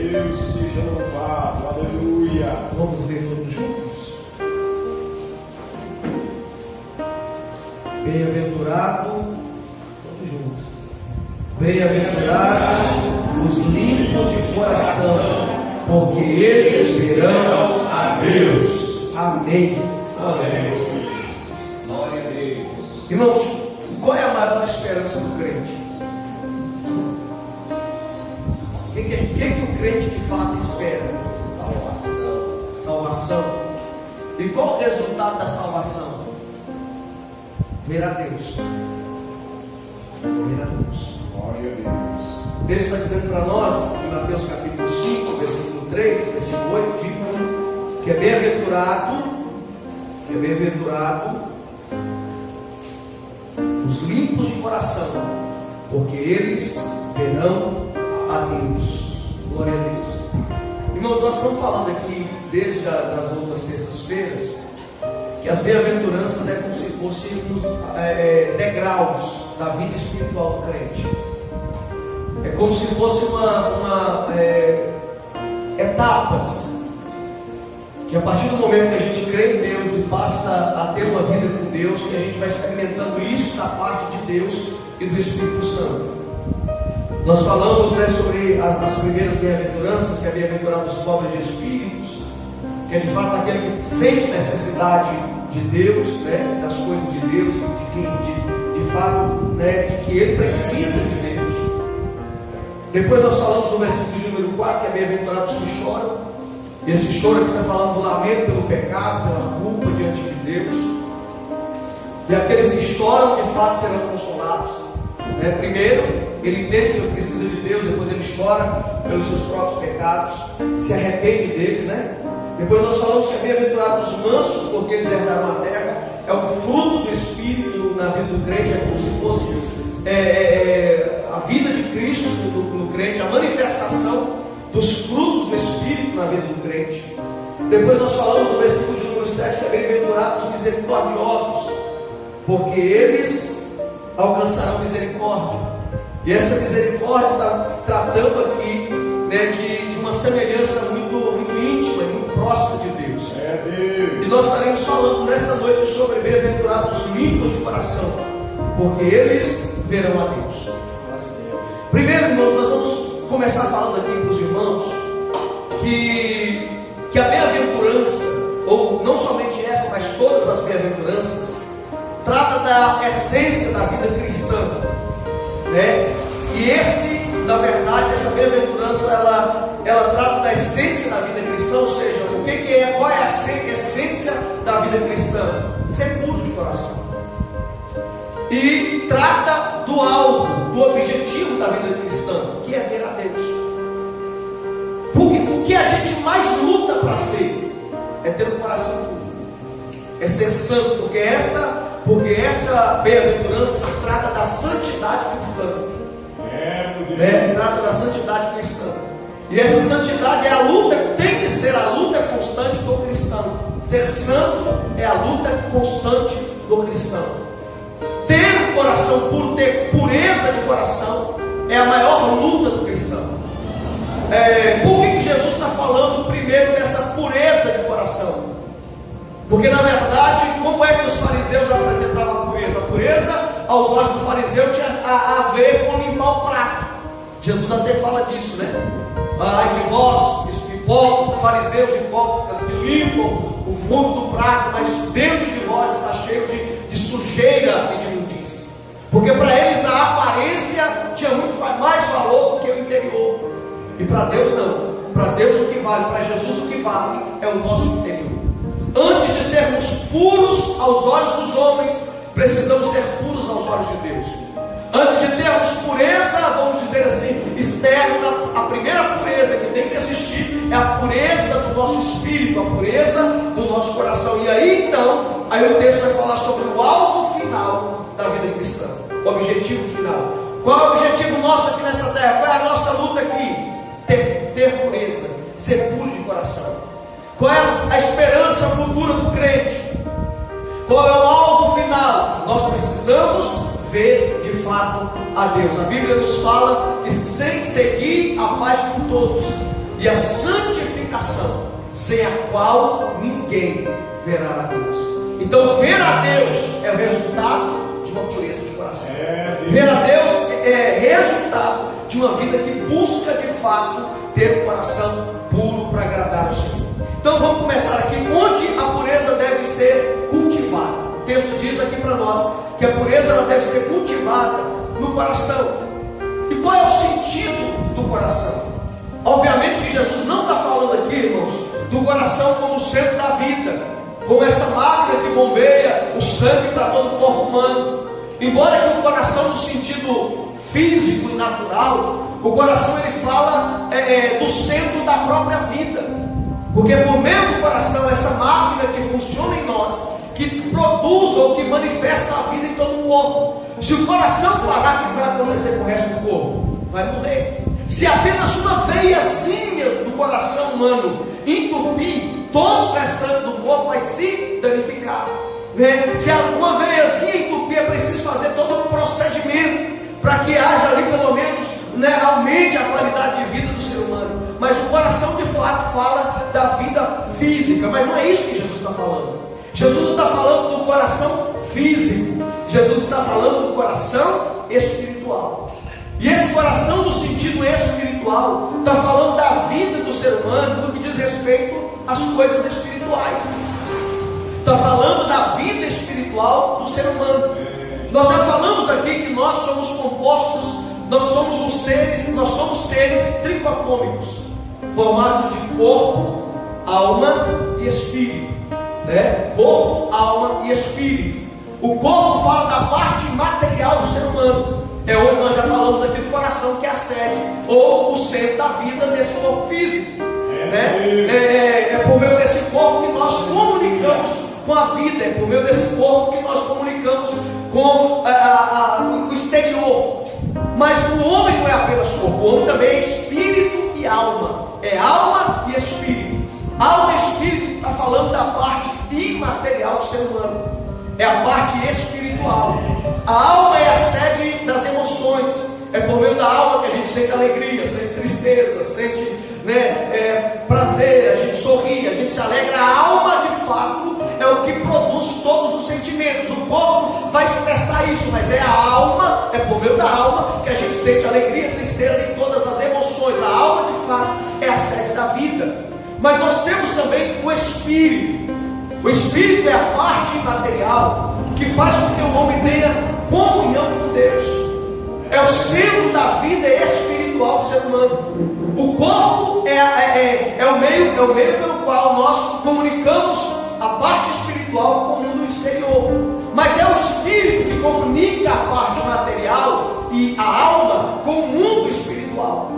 Deus seja louvado, aleluia. Vamos ler todos juntos? Bem-aventurado, todos juntos. Bem-aventurados os limpos de coração, porque eles verão a Deus. Amém. Amém. Glória a Deus. Irmãos, qual é a maior esperança do crente? O que o crente de fato espera? Salvação. E qual o resultado da salvação? Ver a Deus. Ver a Deus. Glória a Deus. O texto está dizendo para nós, em Mateus capítulo 5, versículo 3, versículo 8, diz que é bem-aventurado os limpos de coração, porque eles verão a Deus. Glória a Deus. Irmãos, nós estamos falando aqui desde as outras terças-feiras que as bem-aventuranças é como se fossem degraus da vida espiritual do crente. É como se fosse etapas que a partir do momento que a gente crê em Deus e passa a ter uma vida com Deus, que a gente vai experimentando isso da parte de Deus e do Espírito Santo. Nós falamos sobre as primeiras bem-aventuranças, que é bem-aventurado os pobres de espíritos, que é de fato aquele que sente necessidade de Deus, das coisas de Deus, de fato, de que ele precisa de Deus. Depois nós falamos no versículo de número 4, que é bem-aventurados que choram. Esse choro aqui está falando do lamento pelo pecado, pela culpa diante de Deus. E aqueles que choram de fato serão consolados. Primeiro, ele entende que ele precisa de Deus, depois ele chora pelos seus próprios pecados, se arrepende deles, Depois nós falamos que é bem-aventurado os mansos, porque eles herdaram a terra. É o fruto do Espírito na vida do crente, é como se fosse a vida de Cristo no crente, a manifestação dos frutos do Espírito na vida do crente. Depois nós falamos no versículo de número 7 que é bem-aventurados os misericordiosos, porque eles alcançarão misericórdia. E essa misericórdia está tratando aqui de uma semelhança muito íntima e muito próxima de Deus. E nós estaremos falando nesta noite sobre bem-aventurados os limpos de coração, porque eles verão a Deus. Primeiro, irmãos, nós vamos começar falando aqui para os irmãos que a bem-aventurança, ou não somente essa, mas todas as bem-aventuranças, trata da essência da vida cristã, E na verdade, essa bem-aventurança ela trata da essência da vida cristã, ou seja, qual é a essência da vida cristã? Ser puro de coração. E trata do alvo, do objetivo da vida cristã, que é ver a Deus. Porque o que a gente mais luta para ser é ter um coração puro, é ser santo, porque essa bem-aventurança que trata da santidade cristã. Trata da santidade cristã. E essa santidade é a luta, tem que ser a luta constante do cristão. Ser santo é a luta constante do cristão. Ter um coração puro, ter pureza de coração, é a maior luta do cristão. Por que Jesus está falando primeiro dessa pureza de coração? Porque na verdade, como é que os fariseus apresentavam a pureza? A pureza, aos olhos do fariseu, tinha a ver com limpar o prato. Jesus até fala disso, Ai de vós, fariseus hipócritas, que limpam o fundo do prato, mas dentro de vós está cheio de sujeira e de imundícia. Porque para eles a aparência tinha muito mais valor do que o interior. E para Deus não. Para Deus o que vale, para Jesus o que vale é o nosso interior. Antes de sermos puros aos olhos dos homens, precisamos ser puros aos olhos de Deus. Antes de termos pureza, vamos dizer assim, externa, a primeira pureza que tem que existir é a pureza do nosso espírito, a pureza do nosso coração. E aí então, o texto vai falar sobre o alvo final da vida cristã, o objetivo final. Qual é o objetivo nosso aqui nessa terra? Qual é a nossa luta aqui? Ter pureza, ser puro de coração. Qual é a esperança futura do crente? Qual é o alvo final? Nós precisamos ver de fato a Deus. A Bíblia nos fala que sem seguir a paz com todos, e a santificação, sem a qual ninguém verá a Deus. Então, ver a Deus é o resultado de uma pureza de coração. Ver a Deus é resultado de uma vida que busca de fato ter um coração puro para agradar o Senhor. Então vamos começar aqui, onde a pureza deve ser cultivada. O texto diz aqui para nós que a pureza ela deve ser cultivada no coração. E qual é o sentido do coração? Obviamente que Jesus não está falando aqui, irmãos, do coração como o centro da vida, como essa máquina que bombeia o sangue para todo o corpo humano. Embora que o coração no sentido físico e natural, o coração ele fala do centro da própria vida, porque por meio do coração, essa máquina que funciona em nós, que produz ou que manifesta a vida em todo o corpo. Se o coração parar, o que vai acontecer com o resto do corpo? Vai morrer. Se apenas uma veiazinha do coração humano entupir, todo o restante do corpo vai se danificar, né? Se alguma veiazinha entupir, é preciso fazer todo um procedimento para que haja ali pelo menos, né, aumente a qualidade de vida do ser humano. Mas o coração de fato fala da vida física, mas não é isso que Jesus está falando. Jesus não está falando do coração físico, Jesus está falando do coração espiritual. E esse coração no sentido espiritual está falando da vida do ser humano no que diz respeito às coisas espirituais. Está falando da vida espiritual do ser humano. Nós já falamos aqui que nós somos compostos, nós somos seres tricotômicos, formados de corpo, alma e espírito, né? Corpo, alma e espírito. O corpo fala da parte material do ser humano, é onde nós já falamos aqui do coração, que é a sede ou o centro da vida desse corpo físico, né? É por meio desse corpo que nós comunicamos com a vida, é por meio desse corpo que nós comunicamos com o exterior. Mas o homem não é apenas corpo, o homem também é espírito e alma, é alma e espírito. Alma e espírito está falando da parte imaterial do ser humano, é a parte espiritual. A alma é a sede das emoções, é por meio da alma que a gente sente alegria, sente tristeza, sente, né, prazer, a gente sorri, a gente se alegra. A alma de fato é o que produz todos os sentimentos. O corpo vai expressar isso, mas é a alma, é por meio da alma que a gente sente alegria, tristeza e todas as emoções. A alma de fato é a sede da vida. Mas nós temos também o espírito. O espírito é a parte imaterial que faz com que o homem tenha comunhão com Deus. É o centro da vida espiritual do ser humano. O corpo é o meio pelo qual nós comunicamos a parte espiritual com o mundo exterior. Mas é o espírito que comunica a parte material e a alma com o mundo espiritual.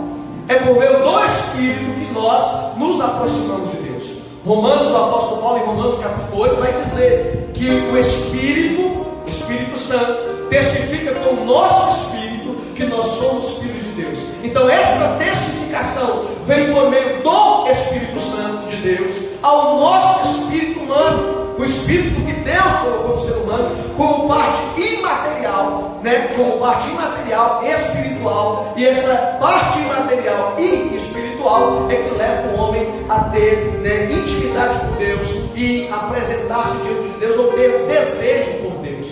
É por meio do espírito que nós nos aproximamos de Deus. Romanos, o apóstolo Paulo em Romanos capítulo 8 vai dizer que o Espírito Santo testifica com o nosso espírito que nós somos filhos de Deus. Então essa testificação vem por meio do Espírito Santo de Deus ao nosso espírito humano. O espírito que Deus colocou no ser humano como parte imaterial, né? Como parte imaterial, espiritual. E essa parte imaterial e espiritual é que leva o homem a ter, né, intimidade com Deus e apresentar-se diante de Deus, ou ter desejo por Deus.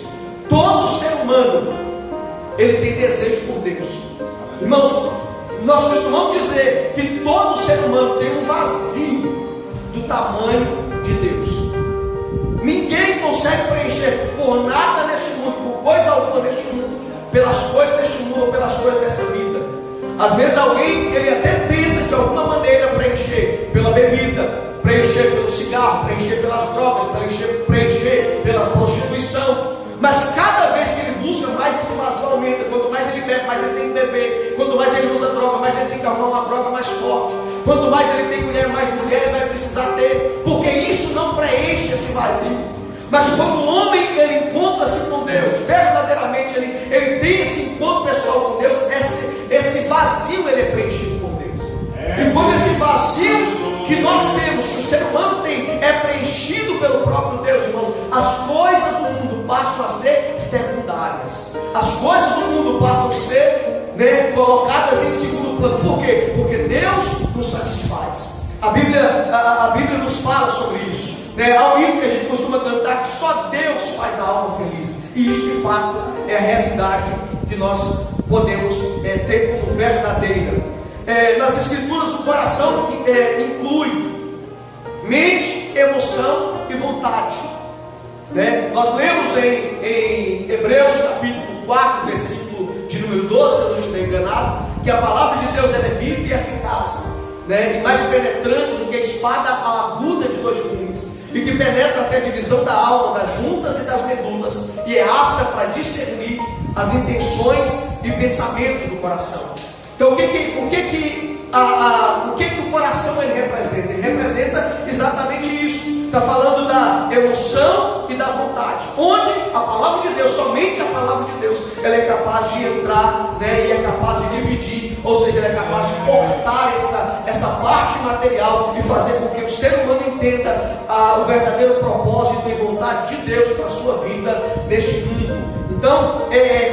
Todo ser humano ele tem desejo por Deus. Irmãos, nós costumamos dizer que todo ser humano tem um vazio do tamanho de Deus. Ninguém consegue preencher por nada neste mundo, por coisa alguma neste mundo, pelas coisas deste mundo ou pelas coisas dessa vida. Às vezes alguém, ele até tenta de alguma maneira preencher pela bebida, preencher pelo cigarro, preencher pelas drogas, preencher pela prostituição. Mas cada vez que ele busca, mais esse vazio aumenta. Quanto mais ele bebe, mais ele tem que beber. Quanto mais ele usa droga, mais ele tem que arrumar uma droga mais forte. Quanto mais ele tem mulher, mais mulher ele vai precisar ter, porque isso não preenche esse vazio. Mas quando o homem ele encontra-se com Deus, verdadeiramente ele tem esse encontro pessoal com Deus, esse vazio ele é preenchido por Deus. E quando esse vazio que nós temos, que o ser humano tem, é preenchido pelo próprio Deus, irmãos, as coisas do mundo passam a ser secundárias. As coisas do mundo passam a ser, né, colocadas em segundo plano. Por quê? Porque Deus nos satisfaz. A Bíblia nos fala sobre isso. Há um hino que a gente costuma cantar que só Deus faz a alma feliz. E isso de fato é a realidade que nós podemos ter como verdadeira. Nas Escrituras, o coração inclui mente, emoção e vontade. Nós lemos em Hebreus capítulo 4, versículo de número 12, se eu não estiver enganado, que a palavra de Deus ela é viva e eficaz, e mais penetrante do que a espada aguda de dois gumes, e que penetra até a divisão da alma, das juntas e das medulas, e é apta para discernir as intenções e pensamentos do coração. Então, o que o coração ele representa? Ele representa exatamente isso. Está falando da emoção e da vontade. Onde a palavra de Deus, somente a palavra de Deus, ela é capaz de entrar, e é capaz de dividir, ou seja, ela é capaz de cortar essa parte material e fazer com que o ser humano entenda o verdadeiro propósito e vontade de Deus para a sua vida neste mundo. Então,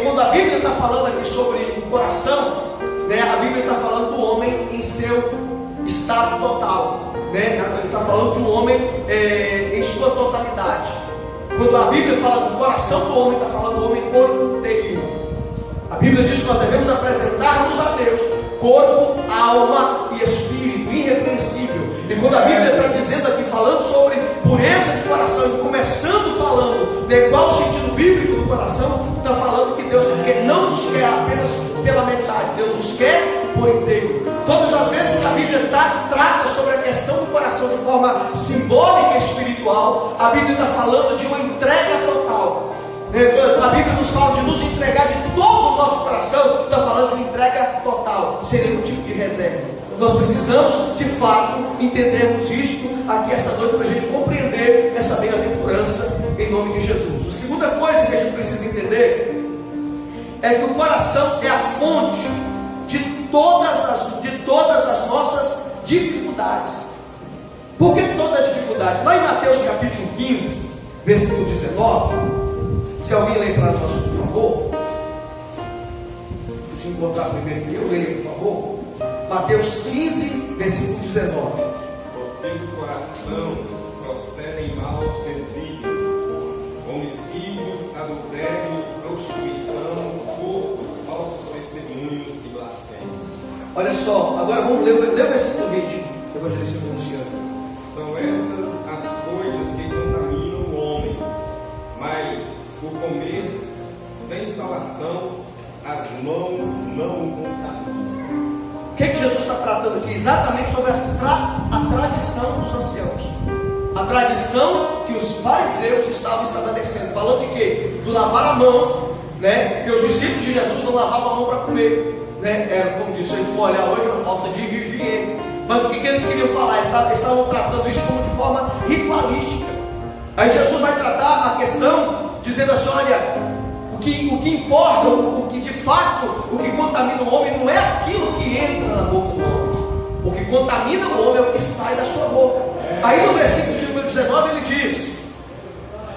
quando a Bíblia está falando aqui sobre o coração, a Bíblia está falando do homem em seu estado total, Ele está falando de um homem em sua totalidade. Quando a Bíblia fala do coração do homem, está falando do homem por inteiro. A Bíblia diz que nós devemos apresentar-nos a Deus corpo, alma e espírito, irrepreensível. E quando a Bíblia está dizendo aqui, falando sobre pureza de coração, e começando falando qual o sentido bíblico do coração, está falando que Deus não nos quer apenas pela metade, Deus nos quer por inteiro. Todas as vezes que a Bíblia trata sobre a questão do coração de forma simbólica e espiritual, a Bíblia está falando de uma entrega total. A Bíblia nos fala de nos entregar de todo o nosso coração, está falando de uma entrega total, sem nenhum tipo de reserva. Nós precisamos de fato entendermos isso aqui esta noite para a gente compreender essa bem-aventurança em nome de Jesus. A segunda coisa que a gente precisa entender é que o coração é a fonte de todas as nossas dificuldades. Por que toda a dificuldade? Lá em Mateus capítulo 15, versículo 19. Se alguém ler para nós, por favor. Deixa eu encontrar primeiro que eu leio, por favor. Mateus 15, versículo 19. Porque do coração procedem maus desígnios, homicídios, adultérios, prostituição, furtos, falsos testemunhos e blasfêmios. Olha só, agora vamos ler o versículo 20, evangelista Luciano. São estas as coisas que contaminam o homem, mas o comer sem salvação, as mãos não o contaminam. O que Jesus está tratando aqui? Exatamente sobre a tradição dos anciãos. A tradição que os fariseus estavam estabelecendo. Falando de quê? Do lavar a mão, Porque os discípulos de Jesus não lavavam a mão para comer, Era, como disse, se a gente for olhar hoje, uma falta de higiene. Mas o que eles queriam falar? Eles estavam tratando isso como de forma ritualística. Aí Jesus vai tratar a questão dizendo assim: olha, o que importa, o que de fato, o que contamina o homem não é aquilo que entra na boca do homem. O que contamina o homem é o que sai da sua boca. Aí no versículo de número 19 ele diz: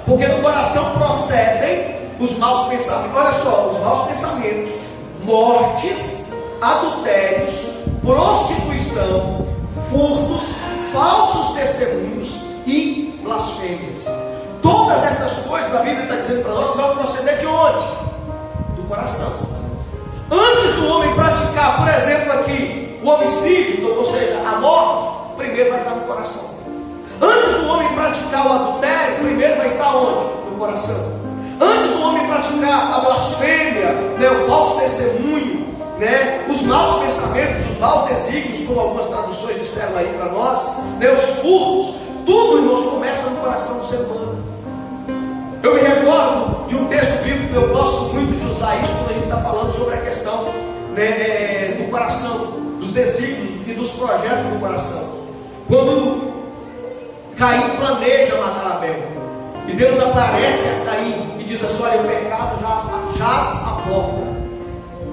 porque do coração procedem os maus pensamentos. Olha só, os maus pensamentos, mortes, adultérios, prostituição, furtos, falsos testemunhos e blasfêmias. Todas essas coisas a Bíblia está dizendo para nós que vão proceder de onde? Do coração. Antes do homem praticar, por exemplo aqui, o homicídio, ou seja, a morte, primeiro vai estar no coração. Antes do homem praticar o adultério, primeiro vai estar onde? No coração. Antes do homem praticar a blasfêmia, o falso testemunho, os maus pensamentos, os maus desígnios, como algumas traduções disseram aí para nós, os furtos, tudo, irmãos, começa no coração do ser humano. Eu me recordo de um texto bíblico que eu gosto muito de usar isso quando a gente está falando sobre a questão do coração, dos desígnios e dos projetos do coração. Quando Caim planeja matar Abel, e Deus aparece a Caim e diz assim: olha, o pecado já jaz à porta,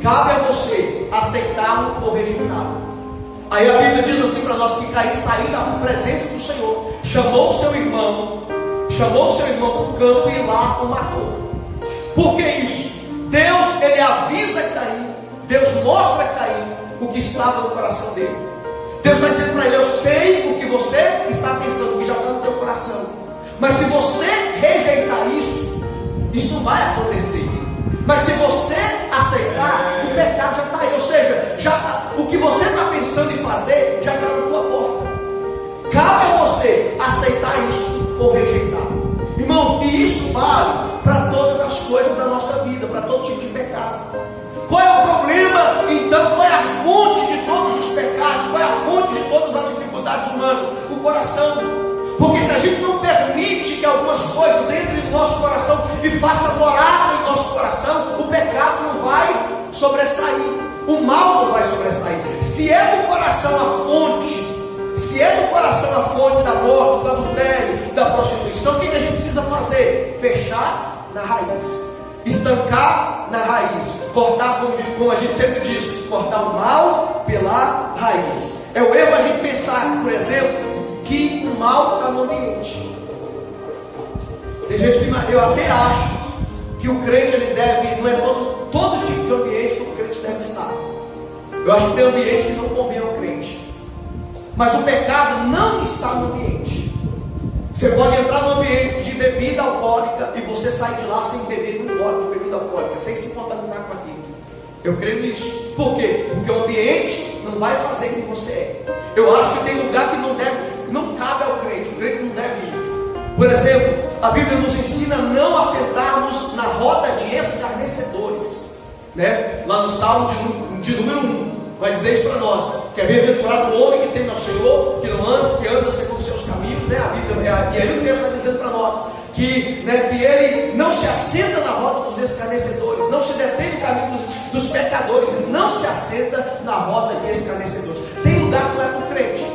cabe a você aceitá-lo ou rejeitá-lo. Aí a Bíblia diz assim para nós que Caim saiu da presença do Senhor, chamou o seu irmão para o campo e lá o matou. Por que isso? Deus, ele avisa Caim, Deus mostra a Caim o que estava no coração dele. Deus está dizendo para ele: eu sei o que você está pensando, o que já está no teu coração. Mas se você rejeitar isso, isso não vai acontecer. Mas se você aceitar, o pecado já está aí. Ou seja, o que você está pensando em fazer já está na tua porta. Cabe a você aceitar isso ou rejeitar. Irmãos, e isso vale para todas as coisas da nossa vida, para todo tipo de pecado. Qual é o problema? Então, qual é a fonte de todos os pecados? Qual é a fonte de todas as dificuldades humanas? O coração. Porque se a gente não permite que algumas coisas entrem no nosso coração e façam morada em nosso coração, o pecado não vai sobressair, o mal não vai sobressair. Se é do coração a fonte, se é do coração a fonte da morte, do adultério, da prostituição, o que a gente precisa fazer? Fechar na raiz, estancar na raiz, cortar, como a gente sempre diz, cortar o mal pela raiz. É o erro a gente pensar, por exemplo, que o mal está no ambiente. Tem gente que, eu até acho que o crente ele deve, não é todo tipo de ambiente que o crente deve estar. Eu acho que tem ambiente que não convém ao crente. Mas o pecado não está no ambiente. Você pode entrar no ambiente de bebida alcoólica e você sair de lá sem beber um gole de bebida alcoólica, sem se contaminar com aquilo. Eu creio nisso. Por quê? Porque o ambiente não vai fazer quem você é. Eu acho que tem lugar que não cabe ao crente. O crente não deve ir. Por exemplo, a Bíblia nos ensina a não assentarmos na roda de escarnecedores, né? Lá no Salmo de número 1 vai dizer isso para nós, que é bem-aventurado o homem que teme ao Senhor, que não anda, que anda segundo os seus caminhos, né? A Bíblia, e aí o texto está dizendo para nós que ele não se assenta na roda dos escarnecedores, não se detém no caminho dos pecadores, e não se assenta na roda de escarnecedores. Tem lugar que não é para o crente,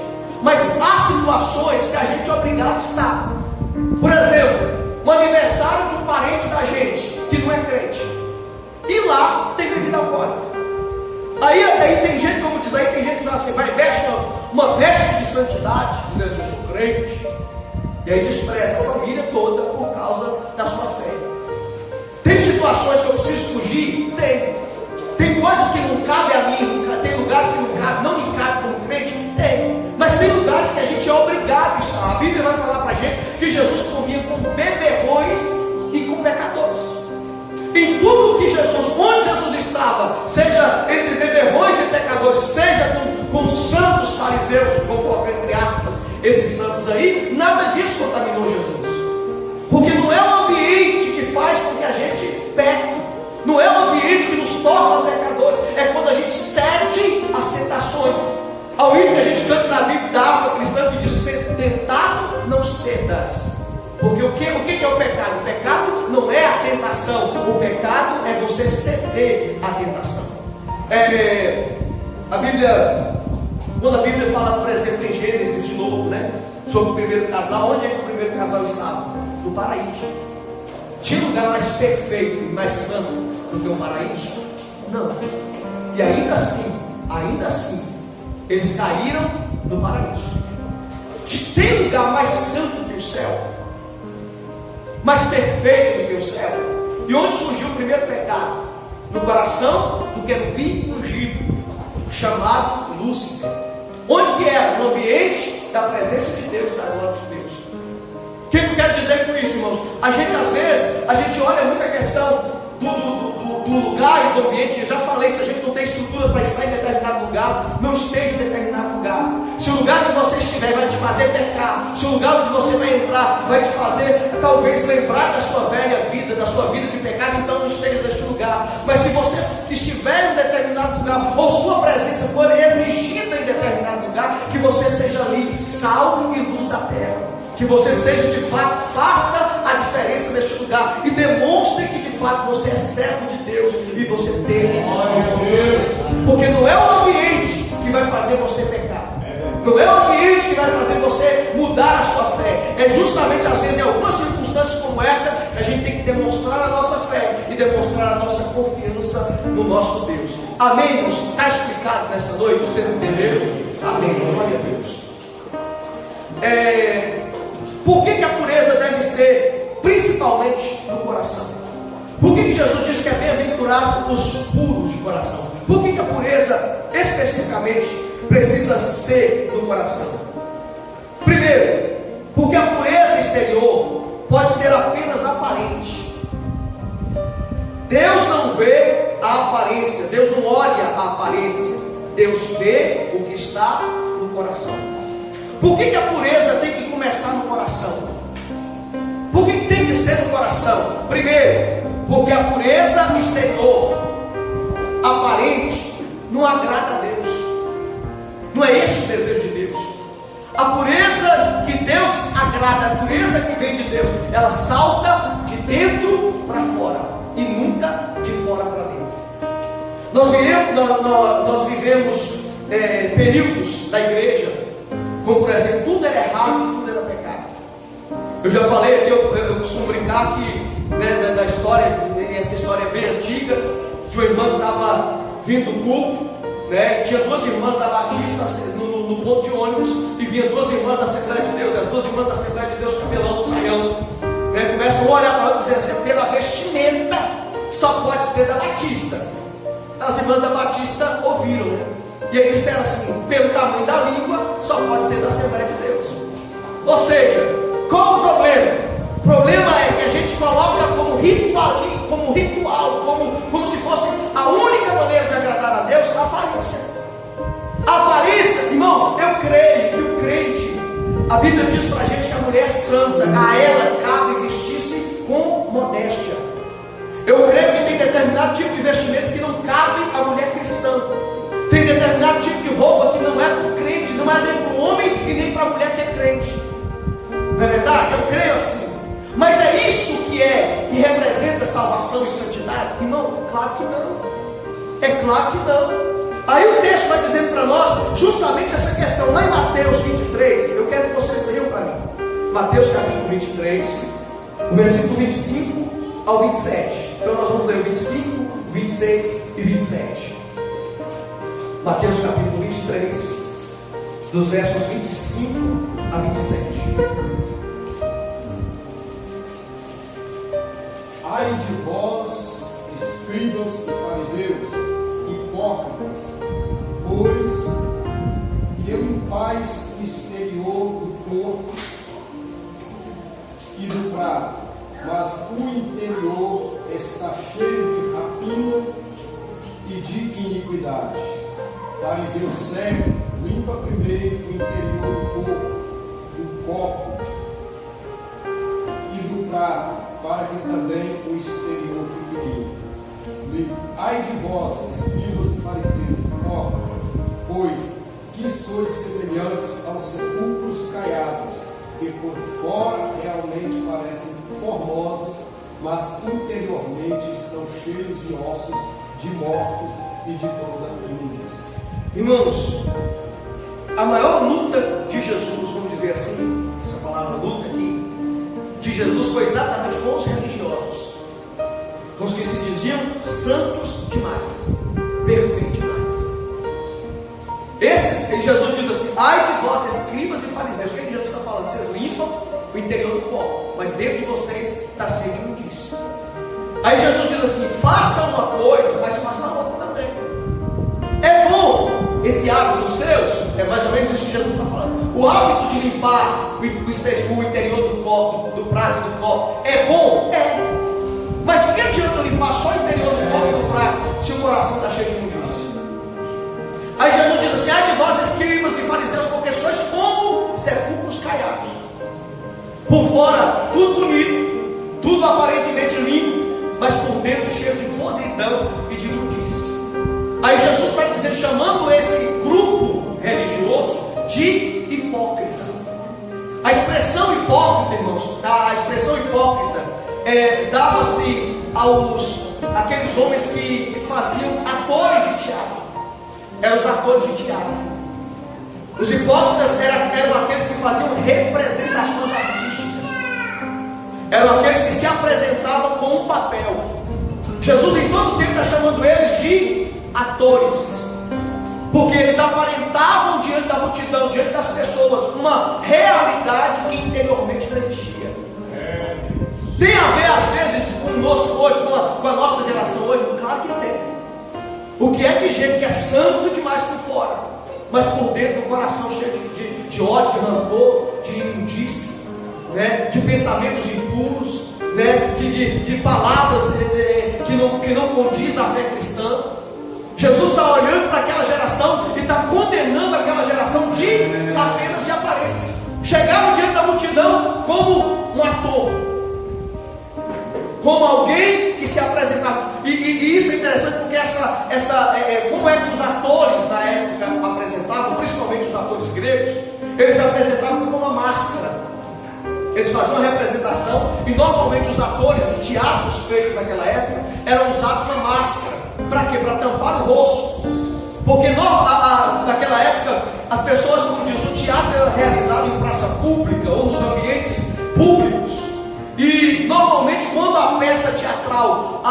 mas há situações que a gente é obrigado a estar. Por exemplo, um aniversário de um parente da gente que não é crente, e lá tem bebida alcoólica. Aí tem gente, como diz aí, tem gente que fala assim, vai veste uma veste de santidade, dizendo assim, eu sou crente, e aí despreza a família toda por causa da sua fé. Tem situações que eu preciso fugir? Tem coisas que não cabem a mim, tem lugares que não me cabem como crente? Tem. Mas tem lugares que a gente é obrigado a estar. A Bíblia vai falar para a gente que Jesus comia com beberrões e com pecadores. Em tudo que onde Jesus estava, seja entre beberrões e pecadores, seja com santos fariseus, vou colocar entre aspas esses santos aí, nada disso contaminou Jesus. Porque não é o ambiente que faz com que a gente peque, não é o ambiente que nos torna pecadores, é quando a gente cede às tentações. Ao hino que a gente canta na Bíblia da alma cristã que diz: ser tentado, não cedas. Porque o que é o pecado? O pecado não é a tentação, o pecado é você ceder à tentação. Quando a Bíblia fala, por exemplo, em Gênesis de novo, né, sobre o primeiro casal, onde é que o primeiro casal estava? No paraíso. Tinha lugar mais perfeito e mais santo do que o paraíso? Não. E ainda assim, eles caíram no paraíso. Tem lugar mais santo que o céu, mais perfeito do que o céu. E onde surgiu o primeiro pecado? No coração do querubim ungido, chamado Lúcifer. Onde que era? No ambiente da presença de Deus, da glória de Deus. O que eu quero dizer com isso, irmãos? Às vezes, a gente olha muito a questão do lugar e do ambiente. Eu já falei, se a gente não tem estrutura para estar em determinado lugar, não esteja em determinado lugar. Se o lugar onde você estiver vai te fazer pecar, se o lugar onde você vai entrar vai te fazer talvez lembrar da sua velha vida, da sua vida de pecado, então não esteja neste lugar. Mas se você estiver em determinado lugar, ou sua presença for exigida em determinado lugar, que você seja ali sal e luz da terra, que você seja de fato, faça a diferença neste lugar e demonstre que de fato você é servo de Deus e você teme Deus. Porque não é o ambiente que vai fazer você pecar, não é o ambiente que vai fazer você mudar a sua fé. É justamente às vezes em algumas circunstâncias como essa que a gente tem que demonstrar a nossa fé e demonstrar a nossa confiança no nosso Deus. Amém, irmãos? Está explicado nessa noite? Vocês entenderam? Amém, glória a Deus. Por que a pureza deve ser principalmente no coração? Por que Jesus diz que é bem-aventurado os puros de coração? Por que a pureza especificamente precisa ser do coração? Primeiro, porque a pureza exterior pode ser apenas aparente. Deus não vê a aparência, Deus não olha a aparência, Deus vê o que está no coração. Por que a pureza tem que começar no coração? Por que tem que ser no coração? Primeiro, porque a pureza exterior, aparente, não agrada a Deus. Não é esse o desejo de Deus. A pureza que Deus agrada, a pureza que vem de Deus, ela salta de dentro para fora e nunca de fora para dentro. Nós vivemos períodos da igreja, como por exemplo, tudo era errado e tudo era pecado. Eu já falei aqui, eu costumo brincar que da história, essa história é bem antiga, que uma irmã estava vindo do culto, e tinha duas irmãs da Batista no ponto de ônibus, e vinha duas irmãs da Assembleia de Deus, as duas irmãs da Assembleia de Deus cabelão no saião, começam a olhar para ela e dizer assim: pela vestimenta só pode ser da Batista. As irmãs da Batista ouviram, e aí disseram assim: pelo tamanho da língua só pode ser da Assembleia de Deus. Ou seja, qual o problema? O problema é que a gente coloca como ritual, como se fosse a única maneira de agradar a Deus, a aparência. A aparência, irmãos, eu creio que o crente, a Bíblia diz para a gente que a mulher santa, a ela cabe vestir-se com modéstia. Eu creio que tem determinado tipo de vestimento que não cabe à mulher cristã. Tem determinado tipo de roupa que não é para o crente, não é nem para o homem e nem para a mulher que é crente. Não é verdade? Eu creio assim. Mas é isso que representa salvação e santidade? Irmão, claro que não. É claro que não. Aí o texto vai dizendo para nós justamente essa questão. Lá em Mateus 23, eu quero que vocês leiam para mim. Mateus capítulo 23, o versículo 25 ao 27. Então nós vamos ler o 25, 26 e 27. Mateus capítulo 23, dos versos 25 a 27. Ai de vós, escribas e fariseus, hipócritas, pois limpais o exterior do corpo e do prato, mas o interior está cheio de rapina e de iniquidade. Fariseu cego, limpa primeiro o interior do corpo, do copo e do prato, para que também o exterior fique limpo. Ai de vós, escribas e fariseus, hipócritas, pois que sois semelhantes aos sepulcros caiados, que por fora realmente parecem formosos, mas interiormente estão cheios de ossos, de mortos e de toda imundícia. Irmãos, a maior luta de Jesus, vamos dizer assim, essa palavra luta aqui, de Jesus foi exatamente com os religiosos, com os que se diziam santos demais, perfeitos demais. Jesus diz assim: ai de vós, escribas e fariseus. O que Jesus está falando? Vocês limpam o interior do copo, mas dentro de vocês está cheio de imundícia. Aí Jesus diz assim: façam uma coisa, mas façam outra também. É bom esse hábito dos seus? É mais ou menos isso que Jesus está falando. O hábito de limpar o interior do copo, do prato e do copo, é bom? É. Mas o que adianta limpar só o interior do copo e do prato se o coração está cheio de imundícia? Aí Jesus diz assim: ai de vós, escribas e fariseus, porque sois como sepulcros caiados. Por fora, tudo bonito, tudo aparentemente limpo, mas por dentro cheio de podridão e de imundícia. Aí Jesus está dizendo, chamando esse grupo religioso de hipócrita. A expressão hipócrita, irmãos, a expressão hipócrita dava-se àqueles homens que faziam atores de teatro. Eram os atores de teatro. Os hipócritas eram aqueles que faziam representações artísticas. Eram aqueles que se apresentavam com um papel. Jesus em todo o tempo está chamando eles de atores, porque eles aparentavam diante da multidão, diante das pessoas, uma realidade que interiormente não existia. Tem a ver às vezes conosco hoje, com a nossa geração hoje? Claro que tem. O que é que santo demais por fora, mas por dentro o coração cheio de ódio, de rancor, de imundícia, né? De pensamentos impuros, né? de palavras que não condiz à fé cristã. Jesus está olhando para aquela geração e está condenando aquela geração apenas de aparência. Chegava diante da multidão como um ator, como alguém que se apresentava. E isso é interessante porque como é que os atores na época apresentavam, principalmente os atores gregos, eles apresentavam com uma máscara. Eles faziam uma representação e normalmente os atores, os teatros feitos naquela época, eram usados uma máscara. Para quê? Para tampar o rosto. Porque naquela época, as pessoas, como diz, o teatro era realizado em praça pública ou nos ambientes públicos. E normalmente quando a peça teatral,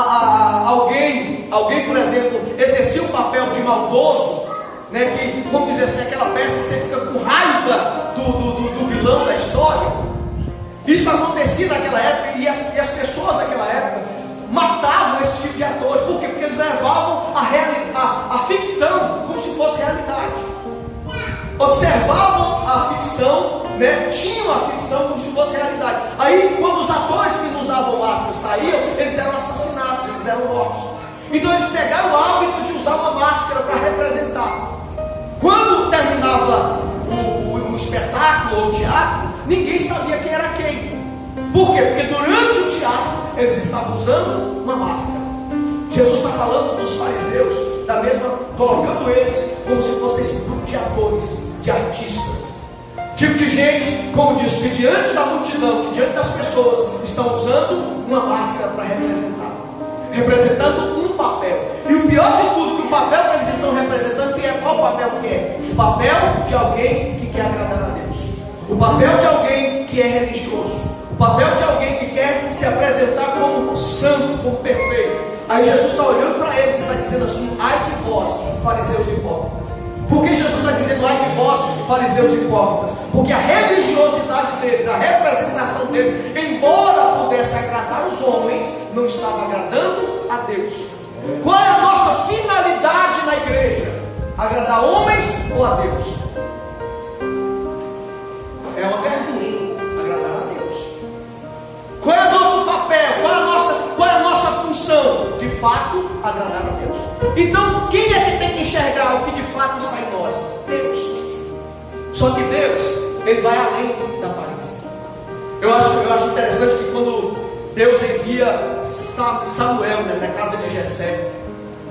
alguém, por exemplo, exercia um papel de maldoso, né, que, vamos dizer assim, aquela peça que você fica com raiva do vilão da história. Isso acontecia naquela época e as pessoas daquela época matavam esse tipo de atores. Por quê? Porque eles levavam a ficção como se fosse realidade. Observavam a ficção, né? Tinham a ficção como se fosse realidade. Aí, quando os atores que não usavam máscara saíam, eles eram assassinados, eles eram mortos. Então, eles pegaram o hábito de usar uma máscara para representar. Quando terminava o espetáculo ou o teatro, ninguém sabia quem era quem. Por quê? Porque durante o teatro eles estavam usando uma máscara. Jesus está falando dos fariseus, colocando eles como se fosse esse grupo de atores, de artistas, tipo de gente, como diz, que diante da multidão, que diante das pessoas estão usando uma máscara para representar, representando um papel. E o pior de tudo, que o papel que eles estão representando, qual papel que é? O papel de alguém que quer agradar a Deus, o papel de alguém que é religioso, o papel de alguém que quer se apresentar como santo, como perfeito. Aí Jesus está olhando para eles e está dizendo assim: ai de vós, fariseus hipócritas. Por que Jesus está dizendo ai de vós, fariseus hipócritas? Porque a religiosidade deles, a representação deles, embora pudesse agradar os homens, não estava agradando a Deus. Qual é a nossa finalidade na igreja? Agradar homens ou a Deus? É uma pergunta. Agradar a Deus. Qual é o nosso papel? Qual é a nossa função? De fato, agradar a Deus. Então, quem é que tem que enxergar o que de fato está em nós? Deus. Só que Deus, Ele vai além da aparência. Eu acho interessante que quando Deus envia Samuel, né, na casa de Jessé,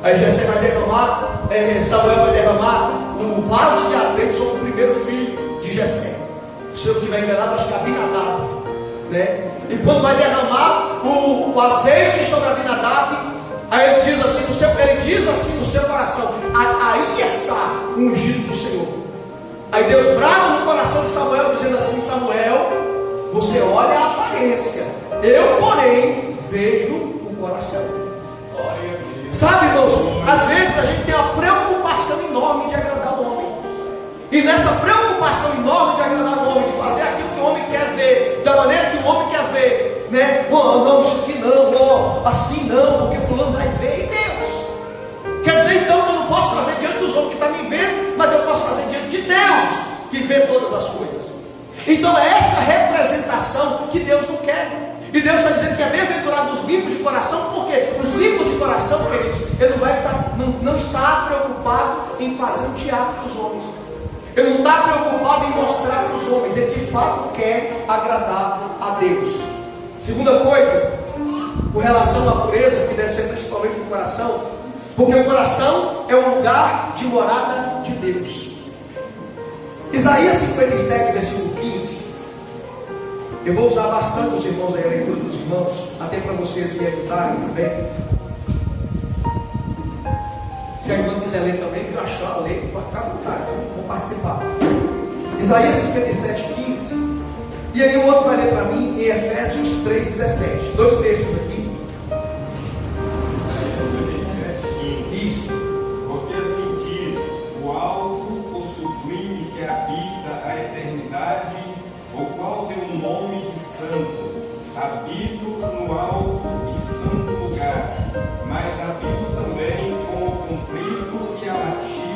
aí Jessé vai derramar, Samuel vai derramar um vaso de azeite sobre o primeiro filho de Jessé. Se eu não estiver enganado, acho que é Abinadab, né? E quando vai derramar o azeite sobre Abinadab, aí ele diz assim no seu coração: aí está o ungido do Senhor. Aí Deus brava no coração de Samuel, dizendo assim: Samuel, você olha a aparência, eu porém vejo o coração. Sabe, irmãos, às vezes a gente tem uma preocupação enorme de agradar o homem. E nessa preocupação enorme de agradar o homem, de fazer aquilo que o homem quer ver, da maneira que o homem quer ver, né? Não, isso aqui não, assim não, porque fulano vai ver. E Deus? Quer dizer então que eu não posso fazer diante dos homens que estão me vendo, mas eu posso fazer diante de Deus, que vê todas as coisas. Então é essa representação que Deus não quer. E Deus está dizendo que é bem-aventurado os limpos de coração, porque os limpos de coração, queridos, ele não está preocupado em fazer um teatro para os homens. Ele não está preocupado em mostrar para os homens. Ele de fato quer agradar a Deus. Segunda coisa, com relação à pureza, que deve ser principalmente no coração, porque o coração é o lugar de morada de Deus. Isaías 57, versículo 15. Eu vou usar bastante os irmãos aí, a leitura dos irmãos, até para vocês me ajudarem também. Se a irmã quiser ler também, que eu achar, ler, pode ficar à vontade, vou participar. Isaías 57, 15. E aí o outro vai ler para mim em Efésios 3, 17. Dois textos aqui. Isso. Porque assim diz o alto, o sublime que habita a eternidade, o qual tem um nome de santo. Habito no alto e santo lugar, mas habito também com o comprido e abatido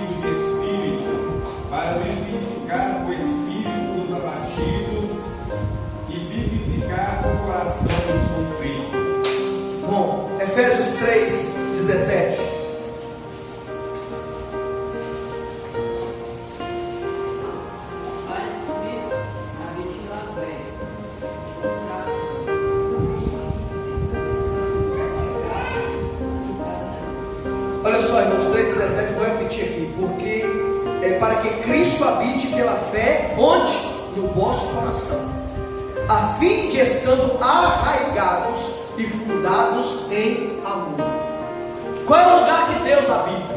Romanos 3,17, vou repetir aqui, porque é para que Cristo habite pela fé, onde? No vosso coração, a fim de estando arraigados e fundados em amor. Qual é o lugar que Deus habita?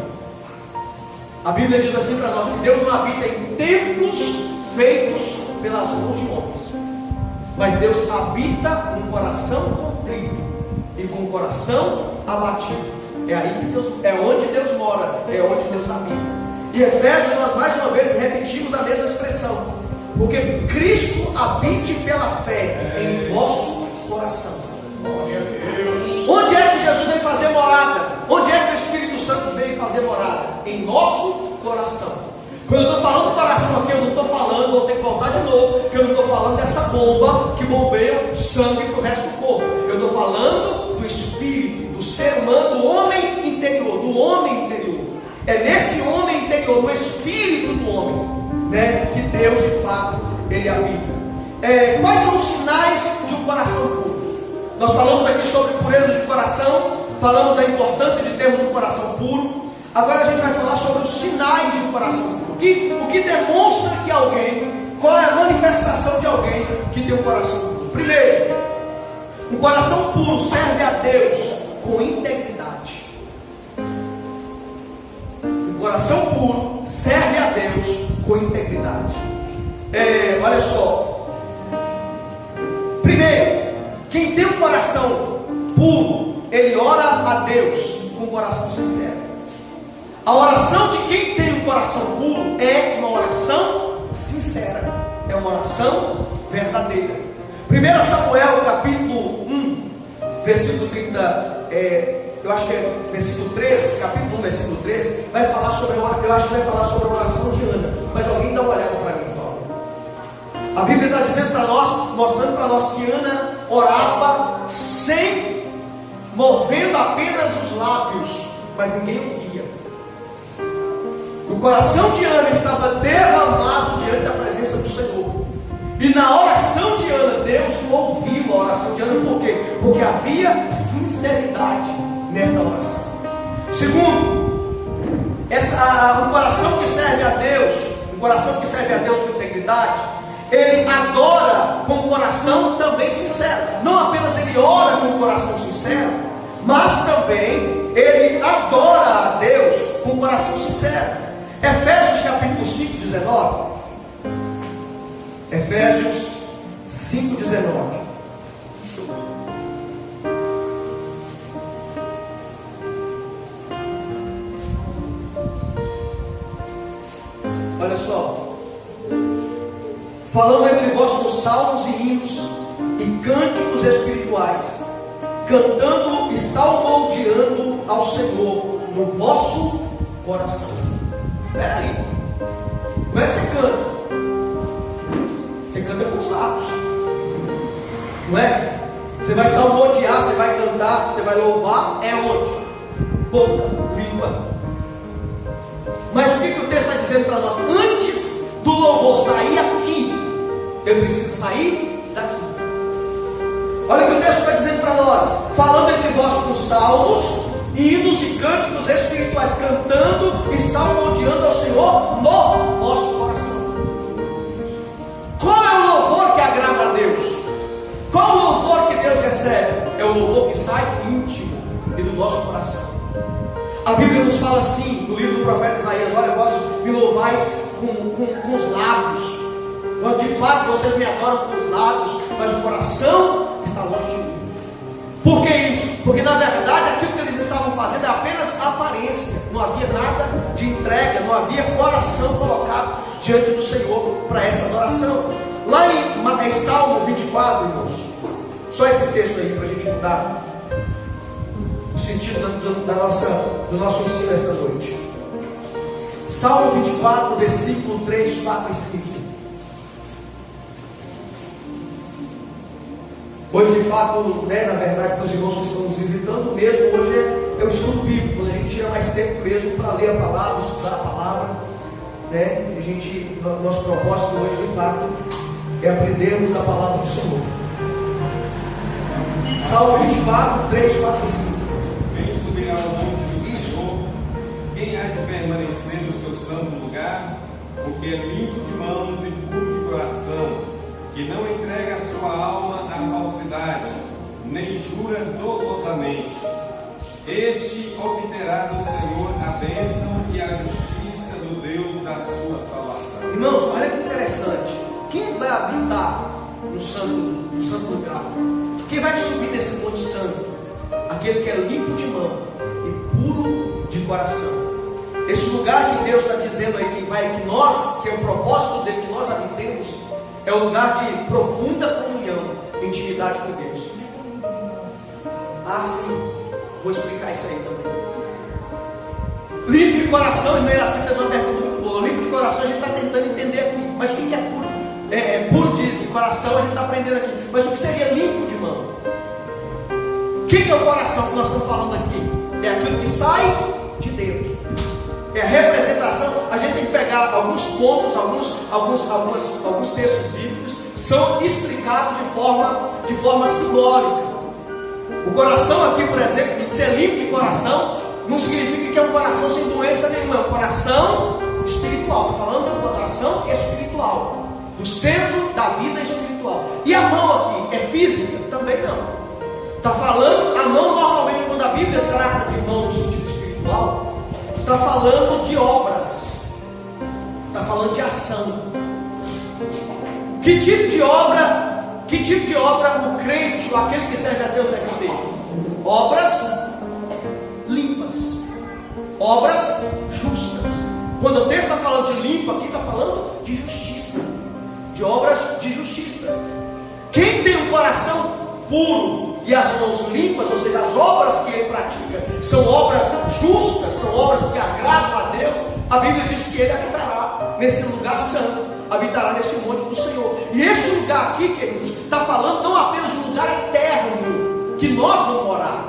A Bíblia diz assim para nós, que Deus não habita em templos feitos pelas mãos de homens, mas Deus habita num coração contrito e com o coração abatido. É aí que Deus, é onde Deus mora, é onde Deus habita. Em Efésios nós mais uma vez repetimos a mesma expressão, porque Cristo habite pela fé em vosso coração. Glória a Deus. Onde é que Jesus veio fazer morada? Onde é que o Espírito Santo veio fazer morada? Em nosso coração. Quando eu estou falando do coração aqui, eu não estou falando, vou ter que voltar de novo, que eu não estou falando dessa bomba que bombeia sangue para o resto do corpo. Eu estou falando do Espírito, do ser humano, do homem interior, do homem interior. É nesse homem interior, no Espírito do homem, né, que Deus de fato ele habita. Quais são os sinais de um coração puro? Nós falamos aqui sobre pureza de coração, falamos da importância de termos um coração puro. Agora a gente vai falar sobre os sinais de um coração puro. O que demonstra que alguém, qual é a manifestação de alguém que tem um coração puro? Primeiro, um coração puro serve a Deus com integridade. Um coração puro serve a Deus com integridade. Olha só. Primeiro, quem tem um coração puro, ele ora a Deus com um coração sincero. A oração de quem tem um coração puro é uma oração sincera, é uma oração verdadeira. 1 Samuel capítulo 1, versículo 30, eu acho que é versículo 13, capítulo 1, versículo 13, vai falar sobre, eu acho que vai falar sobre a oração de Ana. Mas alguém dá uma olhada para mim, por favor. A Bíblia está dizendo para nós, mostrando para nós que Ana orava movendo apenas os lábios, mas ninguém ouvia. O coração de Ana estava derramado diante da presença do Senhor. E na oração de Ana, Deus ouviu a oração de Ana. Por quê? Porque havia sinceridade nessa oração. Segundo, um coração que serve a Deus, um coração que serve a Deus com integridade, ele adora com o coração também sincero. Não apenas ele ora com o coração sincero, mas também ele adora a Deus com o coração sincero. Efésios capítulo 5, 19. Efésios 5, 19. Olha só. Falando entre vós com salmos e hinos e cânticos espirituais, cantando e salmodiando ao Senhor no vosso coração. Espera aí. Como é que você canta? Você canta com os lábios, não é? Você vai salmodiar, você vai cantar, você vai louvar, é onde? Boca, língua. Mas o que o texto está dizendo para nós? Antes do louvor sair aqui, eu preciso sair daqui. Olha o que o texto está dizendo para nós: falando entre vós com salmos, hinos e cânticos espirituais, cantando e salmodiando ao Senhor no vosso coração. Qual é o louvor que agrada a Deus? Qual o louvor que Deus recebe? É o louvor que sai íntimo e do nosso coração. A Bíblia nos fala assim, no livro do profeta Isaías: olha, vós me louvais com os lábios. De fato, vocês me adoram com os lábios, mas o coração está longe de mim. Por que isso? Porque na verdade aquilo que eles estavam fazendo é apenas aparência. Não havia nada de entrega, não havia coração colocado diante do Senhor para essa adoração. Lá em Salmo 24, irmãos, só esse texto aí para a gente mudar o sentido do nosso ensino esta noite. Salmo 24, versículo 3, 4 e 5. Hoje, de fato, na verdade, para os irmãos que estão nos visitando mesmo, hoje é o estudo bíblico, quando a gente tira mais tempo mesmo para ler a palavra, estudar a palavra, nosso propósito hoje, de fato, é aprendermos da palavra do Senhor. Salmo 24, 3, 4 e 5. Vem subir ao monte do Senhor, o que é limpo de mãos e puro de coração, que não entrega a sua alma à falsidade, nem jura dolosamente. Este obterá do Senhor a bênção e a justiça do Deus da sua salvação. Irmãos, olha que interessante. Quem vai habitar no santo lugar? Quem vai subir nesse monte santo? Aquele que é limpo de mão e puro de coração. Esse lugar que Deus está dizendo aí que é o propósito dele, que nós habitemos, é um lugar de profunda comunhão, intimidade com Deus. Ah, sim, vou explicar isso aí também. Limpo de coração, irmão Iraci fez uma pergunta muito boa. Limpo de coração a gente está tentando entender aqui, mas o que é puro? Puro de coração a gente está aprendendo aqui, mas o que seria limpo de mão? O que é o coração que nós estamos falando aqui? É aquilo que sai de dentro. É a representação. A gente tem que pegar alguns pontos, alguns textos bíblicos, são explicados de forma simbólica. O coração aqui, por exemplo, de ser limpo de coração, não significa que é um coração sem doença nenhuma, é um coração espiritual. Estou falando do coração espiritual, do centro da vida espiritual. E a mão aqui é física? Também não. Está falando, a mão normalmente quando a Bíblia trata de mão no sentido espiritual, está falando de obras, está falando de ação. Que tipo de obra o crente, ou aquele que serve a Deus deve ter? Obras limpas, obras justas. Quando o texto está falando de limpo, aqui está falando de justiça, de obras de justiça. Quem tem um coração puro e as mãos limpas, ou seja, as obras que ele pratica são obras justas, são obras que agradam a Deus, a Bíblia diz que ele habitará nesse lugar santo, habitará nesse monte do Senhor. E este lugar aqui, queridos, está falando não apenas de um lugar eterno que nós vamos morar,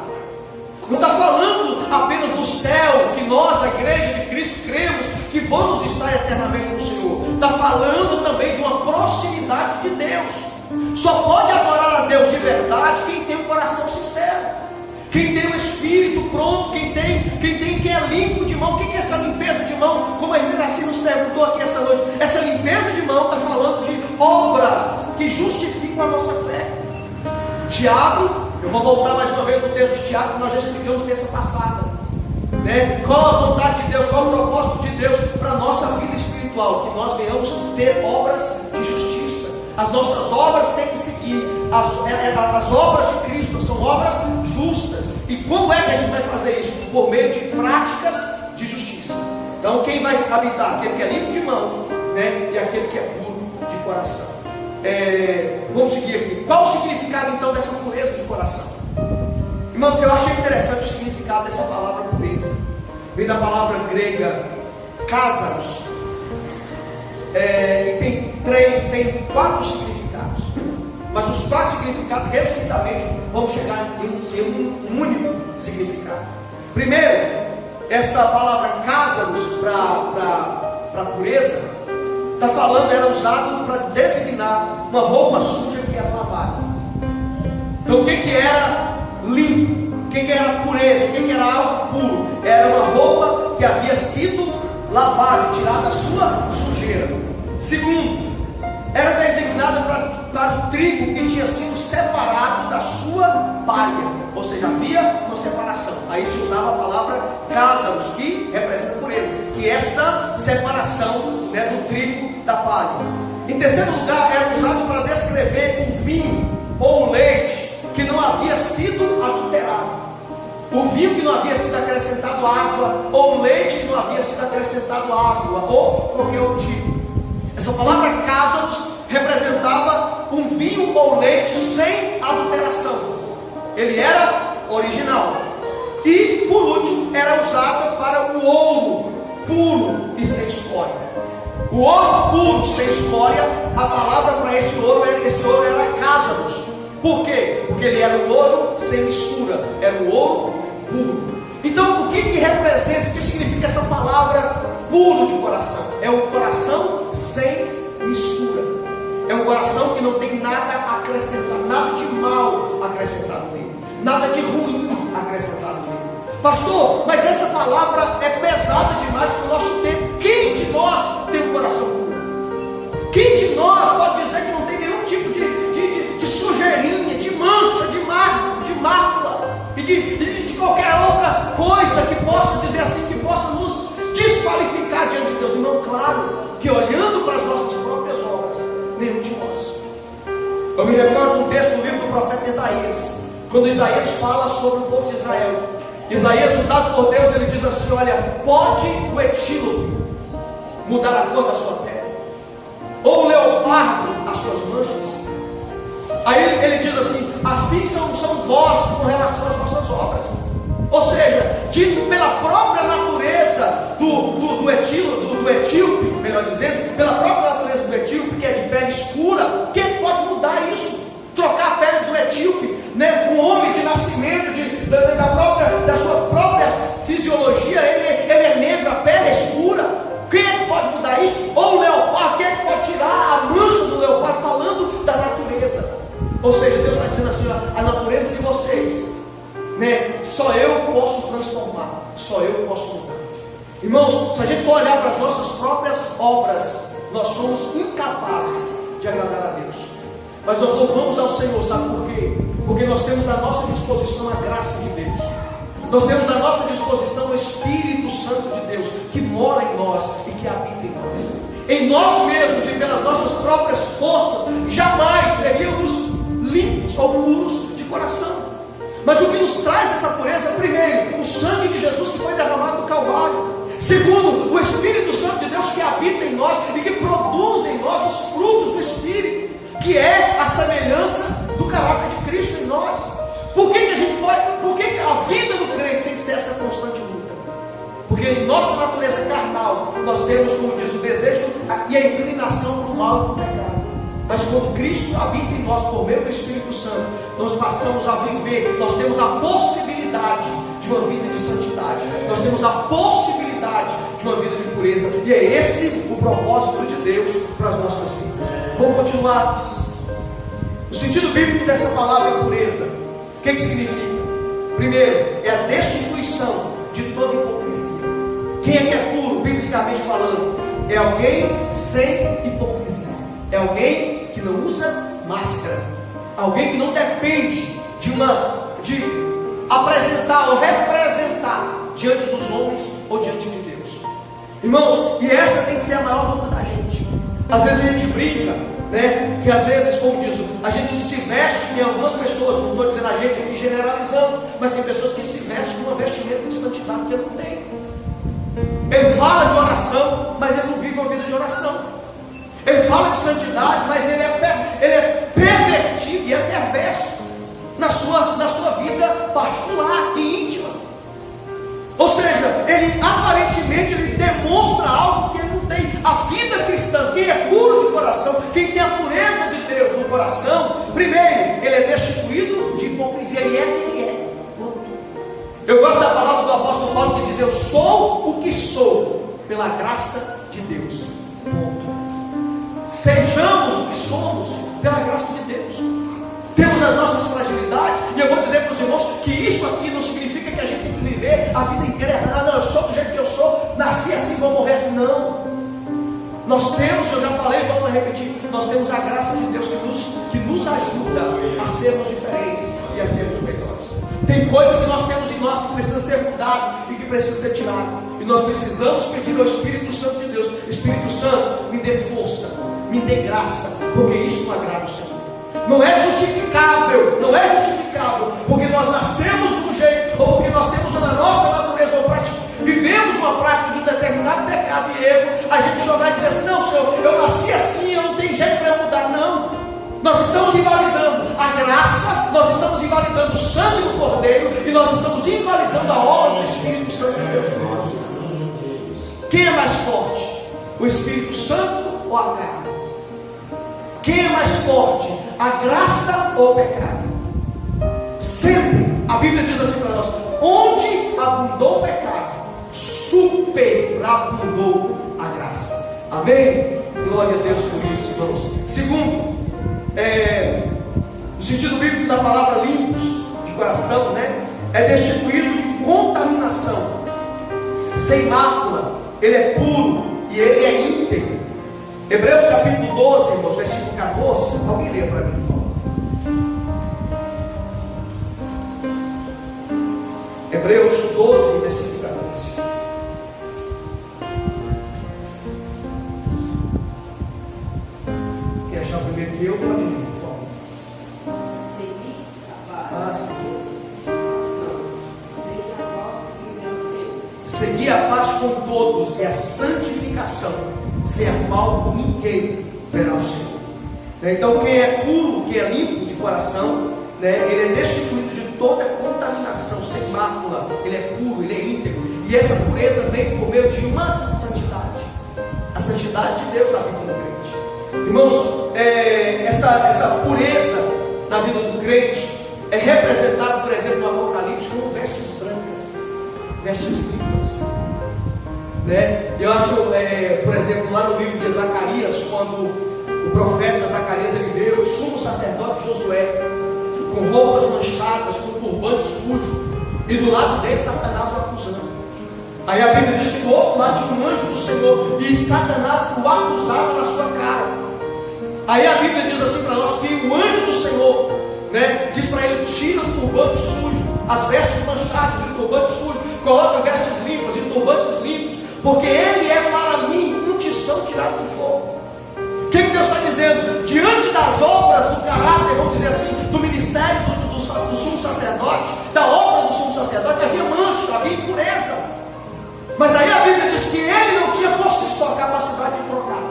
não está falando apenas do céu que nós, a igreja de Cristo, cremos que vamos estar eternamente no Senhor. Está falando também de uma proximidade de Deus. Só pode adorar a Deus de verdade quem tem um coração sincero, quem tem o espírito pronto, quem é limpo de mão. O que é essa limpeza de mão? Como a irmã Iraci nos perguntou aqui esta noite, essa limpeza de mão está falando de obras que justificam a nossa fé. Tiago, eu vou voltar mais uma vez no texto de Tiago que nós já explicamos terça passada, né? Qual a vontade de Deus, qual o propósito de Deus para a nossa vida espiritual? Que nós venhamos ter obras de justiça. As nossas obras têm que seguir as obras de Cristo, são obras justas. E como é que a gente vai fazer isso? Por meio de práticas de justiça. Então quem vai habitar? Aquele que é limpo de mão, né? E aquele que é puro de coração. Vamos seguir aqui. Qual o significado então dessa pureza de coração? Irmãos, eu achei interessante o significado dessa palavra pureza. Vem da palavra grega cásaros. E tem 4 significados, mas os 4 significados, resumidamente, vamos chegar em um único significado. Primeiro, essa palavra cásaros para pureza, está falando, era usado para designar uma roupa suja que era lavada. Então o que era limpo? O que era pureza? O que era algo puro? Era uma roupa que havia sido lavada, tirada a sua sujeira. Segundo, era designada para o trigo que tinha sido separado da sua palha, ou seja, havia uma separação. Aí se usava a palavra cásaros, que representa pureza, que é essa separação, né, do trigo da palha. Em terceiro lugar, era usado para descrever o vinho ou o leite que não havia sido adulterado. O vinho que não havia sido acrescentado água, ou o leite que não havia sido acrescentado água, ou qualquer outro tipo. Essa palavra cásaros representava um vinho ou leite sem adulteração. Ele era original. E por último, era usado para o ouro puro e sem escória. O ouro puro, sem escória, a palavra para esse ouro era cásaros. Por quê? Porque ele era o ouro sem mistura, era o ouro puro. Então, o que representa, o que significa essa palavra puro de coração? É um coração sem mistura. É um coração que não tem nada a acrescentar, nada de mal acrescentado nele, nada de ruim acrescentado nele. Pastor, mas essa palavra é pesada demais para o nosso tempo. Quem de nós tem um coração puro? Quem de nós pode dizer que não tem nenhum tipo de sujeirinha, de mancha, de mácula e de qualquer outra coisa que possa dizer assim, que possa nos desqualificar diante de Deus? Não, claro que olhando para as nossas próprias obras, nenhum de nós. Eu me recordo de um texto do livro do profeta Isaías, quando Isaías fala sobre o povo de Israel. Isaías, usado por Deus, ele diz assim: olha, pode o etílope mudar a cor da sua pele, ou o leopardo as suas manchas? Aí ele diz assim: assim são vós com relação às vossas obras. Ou seja, pela própria natureza do etíope, melhor dizendo, pela própria natureza do etíope, que é de pele escura, quem pode mudar isso? Trocar a pele do etíope, né? Um homem de nascimento, da sua própria fisiologia, ele é negro, a pele é escura. Quem é que pode mudar isso? Ou o leopardo, quem é que pode tirar a mancha do leopardo? Falando da natureza. Ou seja, Deus está dizendo assim: ó, a natureza de vocês, né? Só eu posso transformar, só eu posso mudar. Irmãos, se a gente for olhar para as nossas próprias obras, nós somos incapazes de agradar a Deus. Mas nós louvamos ao Senhor, sabe por quê? Porque nós temos à nossa disposição a graça de Deus. Nós temos à nossa disposição o Espírito Santo de Deus, que mora em nós e que habita em nós. Em nós mesmos e pelas nossas próprias forças, jamais seríamos limpos ou puros de coração. Mas o que nos traz essa pureza, primeiro, o sangue de Jesus que foi derramado no Calvário. Segundo, o Espírito Santo de Deus que habita em nós e que produz em nós os frutos do Espírito, que é a semelhança do caráter de Cristo em nós. Por que a gente pode, por que a vida do crente tem que ser essa constante luta? Porque em nossa natureza carnal, nós temos, como diz, o desejo e a inclinação para o mal e para o pecado. Mas quando Cristo habita em nós por meio do Espírito Santo, nós passamos a viver, nós temos a possibilidade de uma vida de santidade, nós temos a possibilidade de uma vida de pureza, e é esse o propósito de Deus para as nossas vidas. Vamos continuar. O sentido bíblico dessa palavra pureza, o que significa? Primeiro, é a destituição de toda hipocrisia. Quem é que é puro, biblicamente falando? É alguém sem hipocrisia, é alguém que não usa máscara, alguém que não depende de apresentar ou representar diante dos homens ou diante de Deus. Irmãos, e essa tem que ser a maior luta da gente. Às vezes a gente brinca, né? Que às vezes, como diz, a gente se veste, tem algumas pessoas, não estou dizendo a gente aqui generalizando, mas tem pessoas que se vestem com uma vestimenta de santidade que ele não tem. Ele fala de oração, mas ele não vive uma vida de oração. Ele fala de santidade, mas ele é pervertido e é perverso na sua vida particular e íntima. Ou seja, ele aparentemente demonstra algo que ele não tem. A vida cristã, quem é puro de coração, quem tem a pureza de Deus no coração, primeiro, ele é destituído de hipocrisia, ele é quem ele é. Eu gosto da palavra do apóstolo Paulo que diz: eu sou o que sou pela graça de Deus. Sejamos o que somos pela graça de Deus. Temos as nossas fragilidades, e eu vou dizer para os irmãos que isso aqui não significa que a gente tem que viver a vida inteira errada. Não, eu sou do jeito que eu sou, nasci assim, vou morrer assim. Não. Nós temos, eu já falei, vamos repetir, nós temos a graça de Deus que nos ajuda a sermos diferentes e a sermos melhores. Tem coisa que nós temos em nós que precisa ser mudado e que precisa ser tirado. E nós precisamos pedir ao Espírito Santo de Deus: Espírito Santo, me dê força, me dê graça, porque isso não agrada o Senhor. Não é justificável, porque nós nascemos de um jeito, ou porque nós temos na nossa natureza, ou vivemos uma prática de um determinado pecado e erro, a gente jogar e dizer assim: não, Senhor, eu nasci assim, eu não tenho jeito para eu mudar. Não, nós estamos invalidando a graça, nós estamos invalidando o sangue do Cordeiro, e nós estamos invalidando a obra do Espírito Santo de Deus em nós. Quem é mais forte? O Espírito Santo ou a carne? Quem é mais forte? A graça ou o pecado? Sempre a Bíblia diz assim para nós: onde abundou o pecado, superabundou a graça. Amém? Glória a Deus por isso, irmãos. Segundo, o sentido bíblico da palavra limpos de coração, né? É destituído de contaminação, sem mácula. Ele é puro e ele é íntegro. Hebreus capítulo 12, irmãos, versículo 14. Alguém lê para mim, por favor. Hebreus 12, versículo 14. Quem achar primeiro que eu, pode ler, por favor. Segui a paz com todos e a santificação, sem a qual ninguém verá o Senhor. Então, quem é puro, quem é limpo de coração, ele é destituído de toda contaminação, sem mácula, ele é puro, ele é íntegro. E essa pureza vem por meio de uma santidade. A santidade de Deus habita no crente. Irmãos, essa pureza na vida do crente é representada, por exemplo, no Apocalipse, como vestes brancas, vestes limpas. Eu acho, por exemplo, lá no livro de Zacarias, quando o profeta Zacarias ele vê o sumo sacerdote Josué com roupas manchadas, com turbante sujo, e do lado dele Satanás o acusando. Aí a Bíblia diz que do outro lado tinha um anjo do Senhor e Satanás o acusava na sua cara. Aí a Bíblia diz assim para nós que o anjo do Senhor diz para ele: tira o turbante sujo, as vestes manchadas e o turbante sujo, coloca vestes limpas e turbantes limpos, porque ele é para mim um tição tirado do fogo. O que Deus está dizendo? Diante das obras do caráter, vamos dizer assim, do ministério do sumo sacerdote, da obra do sumo sacerdote, havia mancha, havia impureza. Mas aí a Bíblia diz que ele não tinha por si só capacidade de trocar.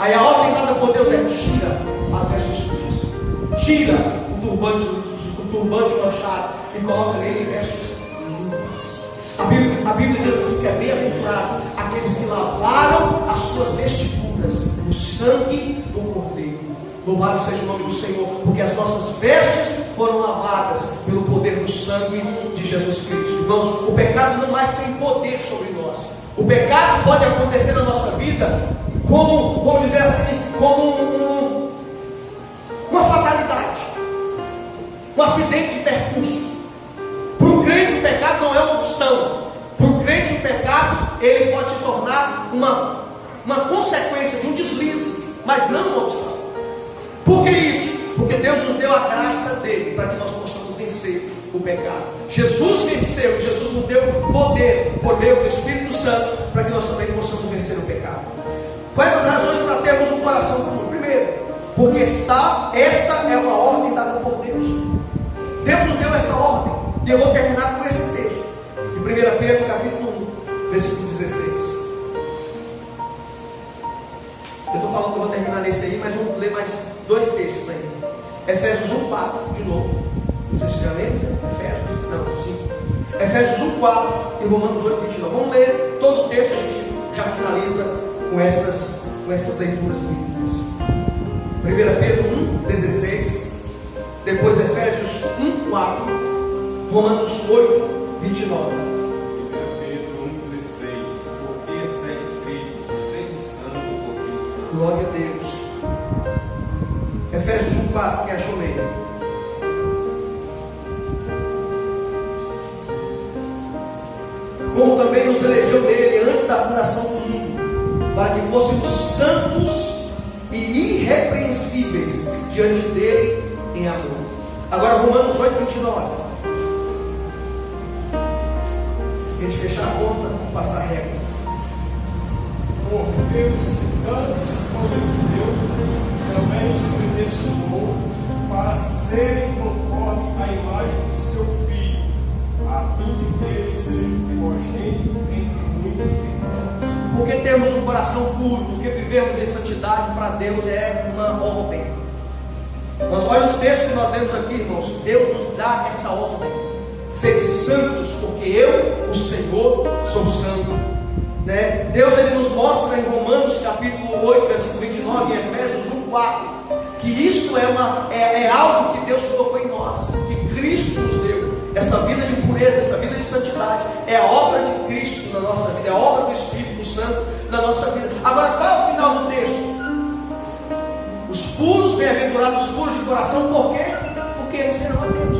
Aí a ordem dada por Deus é: tira as vestes sujas, tira o turbante manchado e coloca nele vestes limpas. A Bíblia diz assim que é bem-aventurado aqueles que lavaram as suas vestiduras no sangue do Cordeiro. Louvado seja o nome do Senhor, porque as nossas vestes foram lavadas pelo poder do sangue de Jesus Cristo. Irmãos, o pecado não mais tem poder sobre nós. O pecado pode acontecer na nossa vida como, vamos dizer assim, como uma fatalidade, um acidente de percurso. Para o crente o pecado não é uma opção. Para o crente o pecado ele pode se tornar uma consequência de um deslize, mas não uma opção. Por que isso? Porque Deus nos deu a graça dele para que nós possamos vencer o pecado. Jesus venceu, Jesus nos deu poder por meio do Espírito Santo para que nós também possamos vencer o pecado. Quais as razões para termos um coração puro? Primeiro, porque esta é uma ordem dada por Deus. Deus nos deu essa ordem. E eu vou terminar com esse texto de 1 Pedro capítulo 1, versículo 16. Eu estou falando que eu vou terminar nesse aí, mas vamos ler mais dois textos aí. Efésios 1:4, de novo. Vocês já leram? Efésios? Não, 5. Efésios 1:4 e Romanos 8:29. Vamos ler todo o texto, a gente já finaliza com essas leituras bíblicas. 1 Pedro 1:16. Depois Efésios 1:4. Romanos 8:29. 1 Pedro 1,16. Porque está escrito: sede santo, porque eu sou. Glória a Deus. Efésios 1:4, quem achou ele? Como também nos elegeu nele antes da fundação do mundo, para que fôssemos santos e irrepreensíveis diante dele em amor. Agora Romanos 8:29. A gente fechar a conta, passar a regra. Por Deus que antes conheceu, também os predestinou para serem conforme a imagem de seu Filho, a fim de que ele seja primogênito entre muitos irmãos. Porque temos um coração puro, porque vivemos em santidade, para Deus é uma ordem. Nós olha os textos que nós lemos aqui, irmãos. Deus nos dá essa ordem: sede santos, porque eu, o Senhor, sou santo. Deus ele nos mostra em Romanos capítulo 8, versículo 29 e Efésios 1:4 que isso é algo que Deus colocou em nós, que Cristo nos deu. Essa vida de pureza, essa vida de santidade é a obra de Cristo na nossa vida, é a obra do Espírito Santo na nossa vida. Agora, qual é o final do texto? Os puros, bem-aventurados os puros de coração, por quê? Porque eles verão a Deus.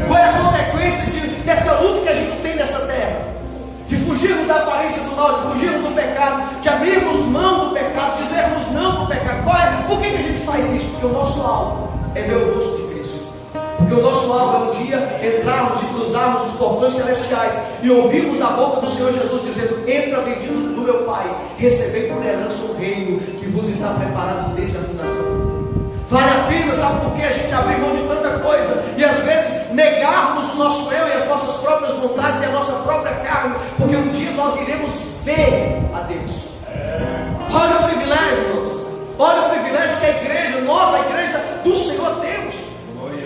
Qual é a consequência dessa luta que a gente tem nessa terra? De fugirmos da aparência do mal, de fugirmos do pecado, de abrirmos mão do pecado porque o nosso alvo é ver o rosto de Cristo. Porque o nosso alvo é um dia entrarmos e cruzarmos os portões celestiais e ouvirmos a boca do Senhor Jesus dizendo: entra bendito do meu Pai, recebei por herança o reino que vos está preparado desde a fundação. Vale a pena, sabe por que a gente abrir mão de tanta coisa e às vezes negarmos o nosso eu e as nossas próprias vontades e a nossa própria carne, porque um dia nós iremos ver a Deus. Olha o privilégio, irmãos. Olha o privilégio que a igreja, nós, a igreja do Senhor, temos.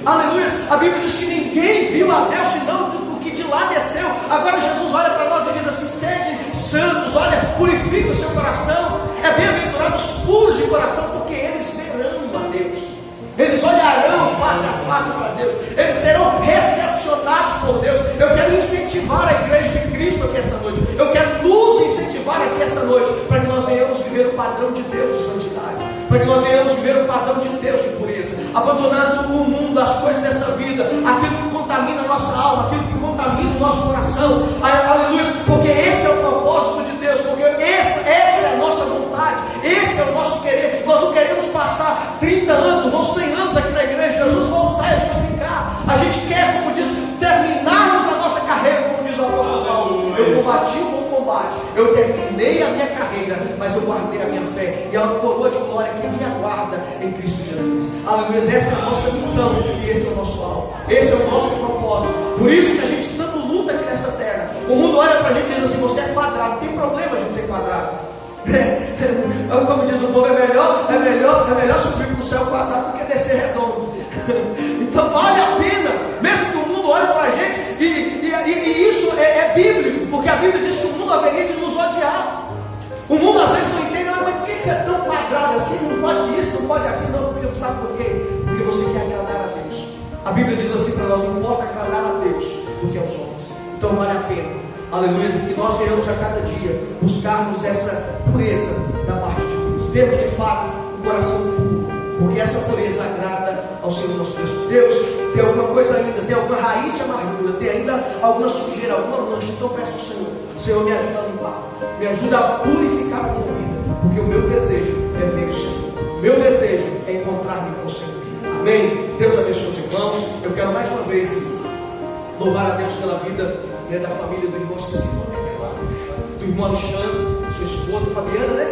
Aleluia. A Bíblia diz que ninguém viu a Deus senão do que de lá desceu. Agora Jesus olha para nós e diz assim: sede santos, olha, purifica o seu coração. É bem-aventurados os puros de coração, porque eles verão a Deus. Eles olharão face a face para Deus. Eles serão recepcionados por Deus. Eu quero incentivar a igreja de Cristo aqui esta noite. Eu quero nos incentivar aqui esta noite, para que nós venhamos viver o padrão de Deus de santidade, para que nós venhamos viver o padrão de Deus de pureza, abandonando o mundo, as coisas dessa vida, aquilo que contamina a nossa alma, aquilo que contamina o nosso coração. Aleluia, porque esse é o propósito de Deus, porque essa é a nossa vontade, esse é o nosso querer. Nós não queremos passar 30 anos ou 100 anos aqui na igreja, Jesus voltar e a gente ficar. A gente quer, como diz, terminarmos a nossa carreira, como diz o apóstolo Paulo: eu combati o bom combate, eu terminei a minha carreira, mas eu guardei a minha fé, e a coroa de glória que me aguarda em Cristo Jesus. Aleluia, essa é a nossa missão e esse é o nosso alvo, esse é o nosso propósito. Por isso que a gente tanto luta aqui nessa terra. O mundo olha para a gente e diz assim: você é quadrado. Não tem problema a gente ser quadrado. Como diz o povo, é melhor subir para o céu quadrado do que descer redondo. Então vale a pena, mesmo que o mundo olhe para a gente, e isso é bíblico, porque a Bíblia diz que o mundo haveria de nos odiar. O mundo às vezes não entende: mas por que você é tão quadrado assim? Não pode isso, não pode aquilo. Não, porque sabe por quê? Porque você quer agradar a Deus. A Bíblia diz assim para nós: não importa agradar a Deus do que aos homens. Então vale a pena, aleluia, que nós venhamos a cada dia buscarmos essa pureza da parte de Deus, termos de fato um coração puro, porque essa pureza agrada ao Senhor nosso Deus. Deus, tem alguma coisa ainda, tem alguma raiz de amargura, tem ainda alguma sujeira, alguma mancha, então peço ao Senhor: Senhor, me ajuda a limpar, me ajuda a purificar a minha vida, porque o meu desejo é ver o Senhor, meu desejo é encontrar-me com o Senhor. Amém? Deus abençoe os irmãos. Eu quero mais uma vez louvar a Deus pela vida, da família do irmão, esqueci o nome, do irmão Alexandre, sua esposa Fabiana, né?